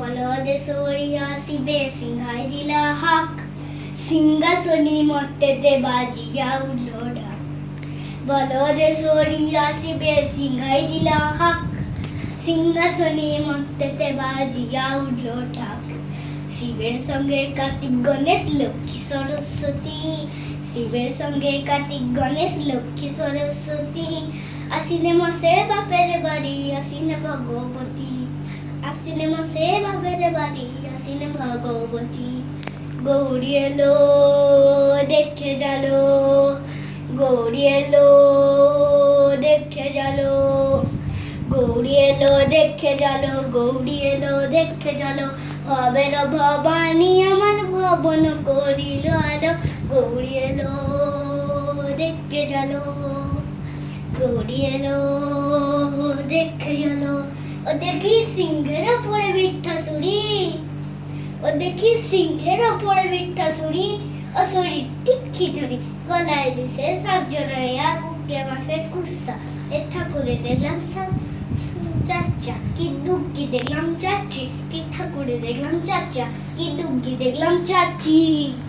বলদে সরিয়া শিবে সিংহাই দিলা হাক, সিংহাসনে মর্তেতে বাজিয়া উঠল ঢাক। বলদে সরিয়া শিবে সিংহাই দিলা হাক, সিংহাসনে মর্তেতে বাজিয়া উঠল ঢাক। শিবের সঙ্গে কার্তিক গণেশ লক্ষ্মী সরস্বতী, শিবের সঙ্গে কার্তিক গণেশ লক্ষ্মী সরস্বতী। আশ্বিনে মাসে বাপের বাড়ি আশ্বিনে ভগবতী, আশ্বিনে মাসে বাপের বাড়ি আশ্বিনে ভগবতী। গৌরী এলো দেখে জালো, গৌরী এলো দেখে জালো, গৌরী এলো দেখে জালো, গৌরী এলো দেখে জালো। ভবের ভবানী আমার ভবন করিল আলো, গৌরী এলো দেখে জালো, গৌরী এলো দেখে জালো। ও দেখি সিংহের ওপরে বিট্ঠাসুরি, ও দেখি সিংহের ওপরে বিট্ঠাসুরি। ও শরীর টিক্ষি ধরি গলায় দিছে সব জড়াইয়া, বুকে মাসে কুসা। এ ঠাকুরে দেখলাম চাচা, কি দুঃখী দেখলাম চাচি, কি ঠাকুরে দেখলাম চাচা, কি দুঃখী দেখলাম চাচি।